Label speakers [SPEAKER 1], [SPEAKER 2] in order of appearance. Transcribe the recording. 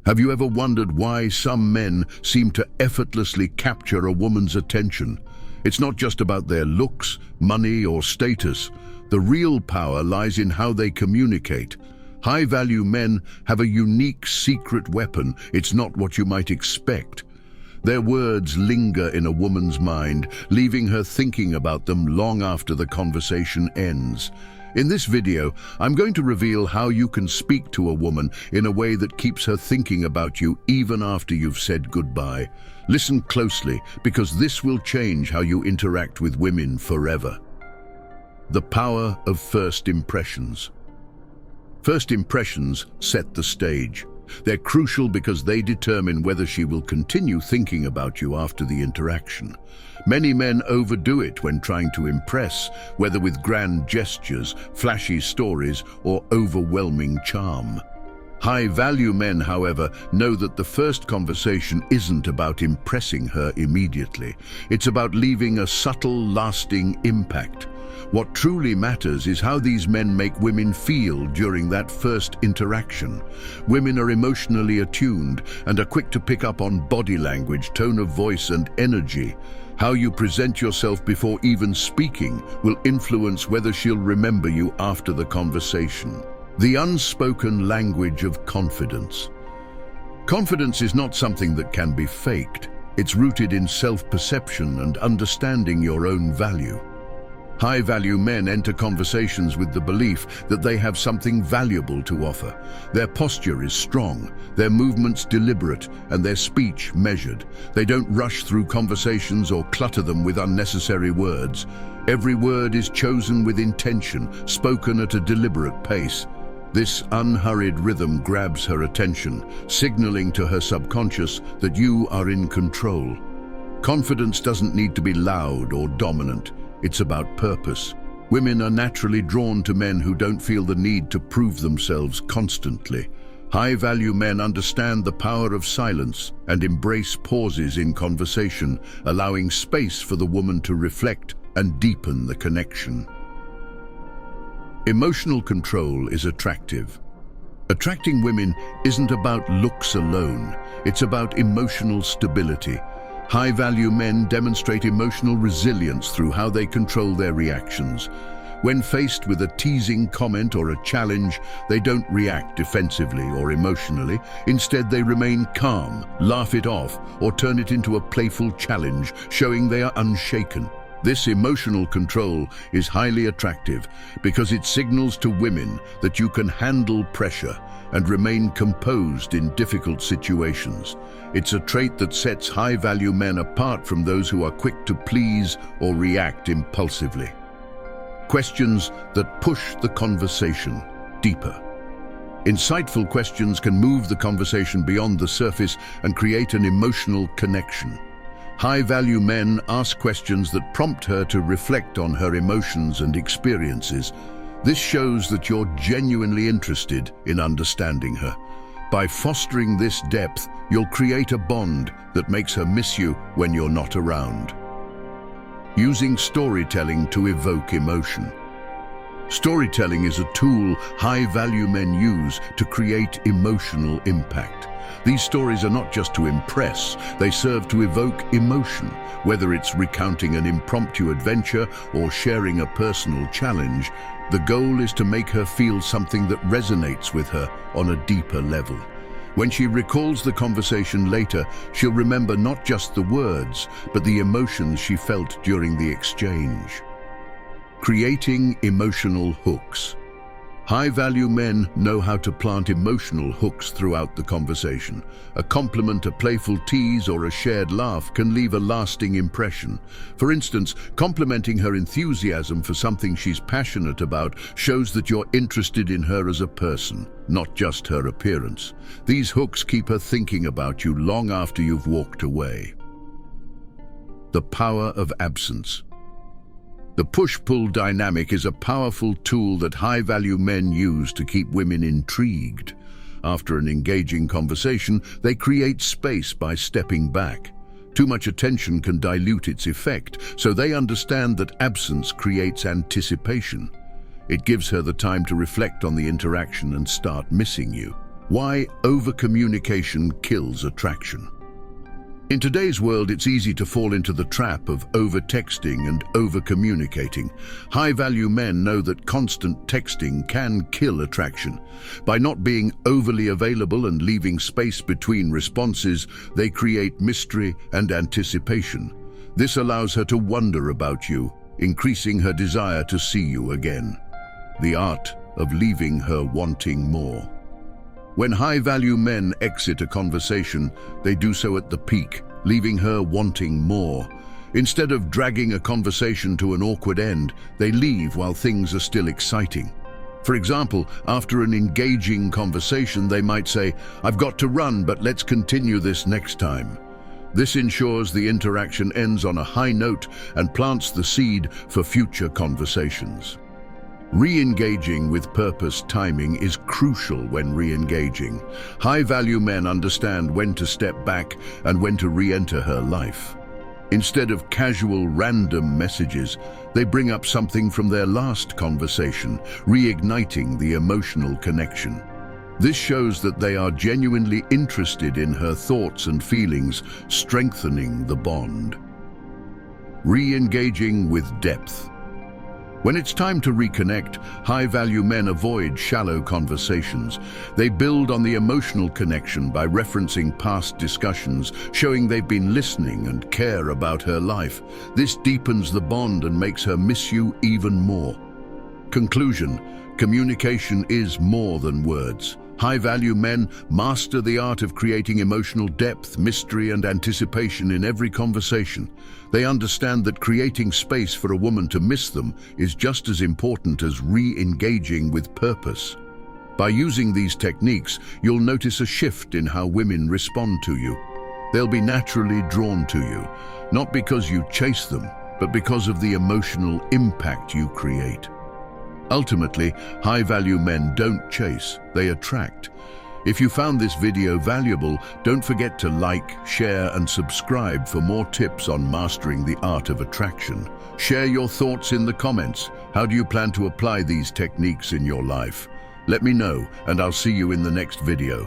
[SPEAKER 1] Have you ever wondered why some men seem to effortlessly capture a woman's attention? It's not just about their looks, money, or status. The real power lies in how they communicate. High-value men have a unique secret weapon. It's not what you might expect. Their words linger in a woman's mind, leaving her thinking about them long after the conversation ends. In this video, I'm going to reveal how you can speak to a woman in a way that keeps her thinking about you even after you've said goodbye. Listen closely, because this will change how you interact with women forever. The power of first impressions. First impressions set the stage. They're crucial because they determine whether she will continue thinking about you after the interaction. Many men overdo it when trying to impress, whether with grand gestures, flashy stories, or overwhelming charm. High-value men, however, know that the first conversation isn't about impressing her immediately. It's about leaving a subtle, lasting impact. What truly matters is how these men make women feel during that first interaction. Women are emotionally attuned and are quick to pick up on body language, tone of voice, and energy. How you present yourself before even speaking will influence whether she'll remember you after the conversation. The unspoken language of confidence. Confidence is not something that can be faked. It's rooted in self-perception and understanding your own value. High-value men enter conversations with the belief that they have something valuable to offer. Their posture is strong, their movements deliberate, and their speech measured. They don't rush through conversations or clutter them with unnecessary words. Every word is chosen with intention, spoken at a deliberate pace. This unhurried rhythm grabs her attention, signaling to her subconscious that you are in control. Confidence doesn't need to be loud or dominant. It's about purpose. Women are naturally drawn to men who don't feel the need to prove themselves constantly. High-value men understand the power of silence and embrace pauses in conversation, allowing space for the woman to reflect and deepen the connection. Emotional control is attractive. Attracting women isn't about looks alone. It's about emotional stability. High-value men demonstrate emotional resilience through how they control their reactions. When faced with a teasing comment or a challenge, they don't react defensively or emotionally. Instead, they remain calm, laugh it off, or turn it into a playful challenge, showing they are unshaken. This emotional control is highly attractive because it signals to women that you can handle pressure and remain composed in difficult situations. It's a trait that sets high-value men apart from those who are quick to please or react impulsively. Questions that push the conversation deeper. Insightful questions can move the conversation beyond the surface and create an emotional connection. High-value men ask questions that prompt her to reflect on her emotions and experiences. This shows that you're genuinely interested in understanding her. By fostering this depth, you'll create a bond that makes her miss you when you're not around. Using storytelling to evoke emotion. Storytelling is a tool high-value men use to create emotional impact. These stories are not just to impress, they serve to evoke emotion, whether it's recounting an impromptu adventure or sharing a personal challenge. The goal is to make her feel something that resonates with her on a deeper level. When she recalls the conversation later, she'll remember not just the words, but the emotions she felt during the exchange. Creating emotional hooks. High-value men know how to plant emotional hooks throughout the conversation. A compliment, a playful tease, or a shared laugh can leave a lasting impression. For instance, complimenting her enthusiasm for something she's passionate about shows that you're interested in her as a person, not just her appearance. These hooks keep her thinking about you long after you've walked away. The power of absence. The push-pull dynamic is a powerful tool that high-value men use to keep women intrigued. After an engaging conversation, they create space by stepping back. Too much attention can dilute its effect, so they understand that absence creates anticipation. It gives her the time to reflect on the interaction and start missing you. Why over-communication kills attraction. In today's world, it's easy to fall into the trap of over-texting and over-communicating. High-value men know that constant texting can kill attraction. By not being overly available and leaving space between responses, they create mystery and anticipation. This allows her to wonder about you, increasing her desire to see you again. The art of leaving her wanting more. When high-value men exit a conversation, they do so at the peak, leaving her wanting more. Instead of dragging a conversation to an awkward end, they leave while things are still exciting. For example, after an engaging conversation, they might say, "I've got to run, but let's continue this next time." This ensures the interaction ends on a high note and plants the seed for future conversations. Re-engaging with purpose. Timing is crucial when re-engaging. High-value men understand when to step back and when to re-enter her life. Instead of casual, random messages, they bring up something from their last conversation, reigniting the emotional connection. This shows that they are genuinely interested in her thoughts and feelings, strengthening the bond. Re-engaging with depth. When it's time to reconnect, high-value men avoid shallow conversations. They build on the emotional connection by referencing past discussions, showing they've been listening and care about her life. This deepens the bond and makes her miss you even more. Conclusion: communication is more than words. High-value men master the art of creating emotional depth, mystery, and anticipation in every conversation. They understand that creating space for a woman to miss them is just as important as re-engaging with purpose. By using these techniques, you'll notice a shift in how women respond to you. They'll be naturally drawn to you, not because you chase them, but because of the emotional impact you create. Ultimately, high-value men don't chase, they attract. If you found this video valuable, don't forget to like, share, and subscribe for more tips on mastering the art of attraction. Share your thoughts in the comments. How do you plan to apply these techniques in your life? Let me know, and I'll see you in the next video.